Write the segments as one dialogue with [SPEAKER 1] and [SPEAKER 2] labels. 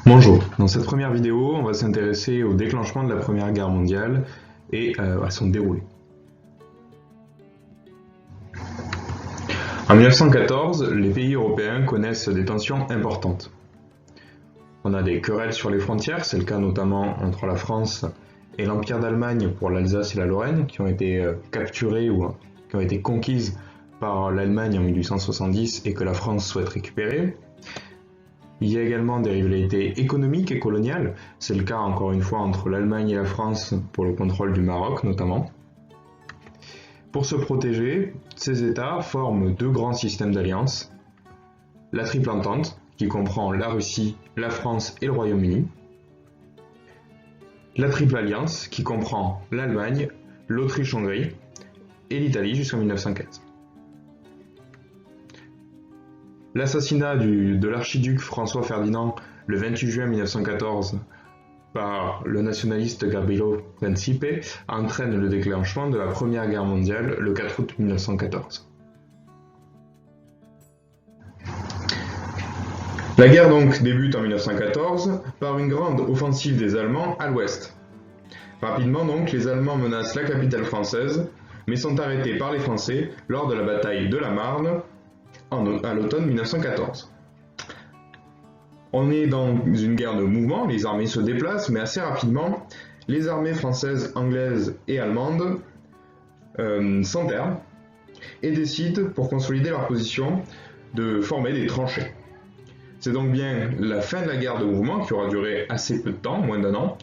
[SPEAKER 1] Bonjour, dans cette première vidéo, on va s'intéresser au déclenchement de la Première Guerre mondiale et à son déroulé. En 1914, les pays européens connaissent des tensions importantes. On a des querelles sur les frontières, c'est le cas notamment entre la France et l'Empire d'Allemagne pour l'Alsace et la Lorraine, qui ont été capturées ou qui ont été conquises par l'Allemagne en 1870 et que la France souhaite récupérer. Il y a également des rivalités économiques et coloniales, c'est le cas encore une fois entre l'Allemagne et la France pour le contrôle du Maroc notamment. Pour se protéger, ces États forment deux grands systèmes d'alliances, la Triple Entente, qui comprend la Russie, la France et le Royaume-Uni, la Triple Alliance, qui comprend l'Allemagne, l'Autriche-Hongrie et l'Italie jusqu'en 1915. L'assassinat de l'archiduc François Ferdinand le 28 juin 1914 par le nationaliste Gabrielo Principe entraîne le déclenchement de la Première Guerre mondiale le 4 août 1914. La guerre donc débute en 1914 par une grande offensive des Allemands à l'ouest. Rapidement donc, les Allemands menacent la capitale française, mais sont arrêtés par les Français lors de la bataille de la Marne à l'automne 1914. On est dans une guerre de mouvement, les armées se déplacent, mais assez rapidement, les armées françaises, anglaises et allemandes s'enternent et décident, pour consolider leur position, de former des tranchées. C'est donc bien la fin de la guerre de mouvement qui aura duré assez peu de temps, moins d'un an,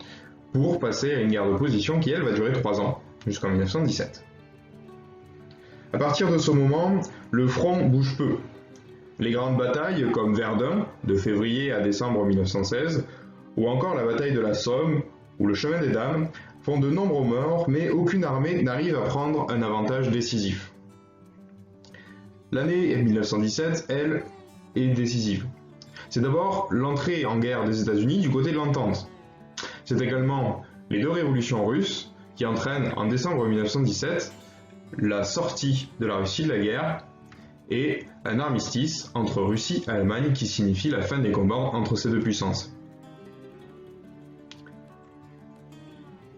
[SPEAKER 1] pour passer à une guerre de position qui, elle, va durer 3 ans, jusqu'en 1917. À partir de ce moment, le front bouge peu. Les grandes batailles comme Verdun, de février à décembre 1916, ou encore la bataille de la Somme ou le chemin des Dames, font de nombreux morts, mais aucune armée n'arrive à prendre un avantage décisif. L'année 1917, elle, est décisive. C'est d'abord l'entrée en guerre des États-Unis du côté de l'Entente. C'est également les deux révolutions russes qui entraînent en décembre 1917 la sortie de la Russie de la guerre et un armistice entre Russie et Allemagne qui signifie la fin des combats entre ces deux puissances.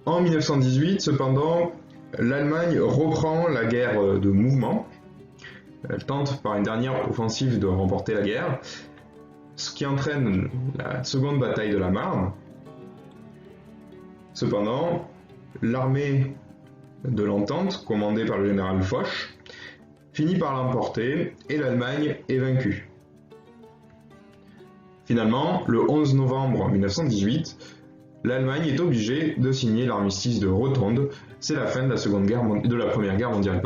[SPEAKER 1] En 1918, cependant, l'Allemagne reprend la guerre de mouvement. Elle tente par une dernière offensive de remporter la guerre, ce qui entraîne la seconde bataille de la Marne. Cependant, l'armée de l'Entente, commandée par le général Foch, finit par l'emporter et l'Allemagne est vaincue. Finalement, le 11 novembre 1918, l'Allemagne est obligée de signer l'armistice de Rotonde. C'est la fin de la Première Guerre mondiale.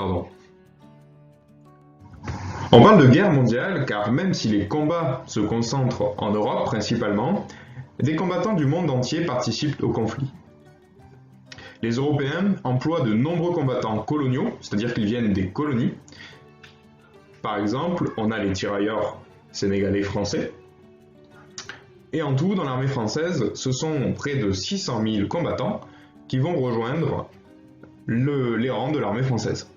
[SPEAKER 1] On parle de guerre mondiale car même si les combats se concentrent en Europe principalement, des combattants du monde entier participent au conflit. Les Européens emploient de nombreux combattants coloniaux, c'est-à-dire qu'ils viennent des colonies. Par exemple, on a les tirailleurs sénégalais français. Et en tout, dans l'armée française, ce sont près de 600 000 combattants qui vont rejoindre les rangs de l'armée française.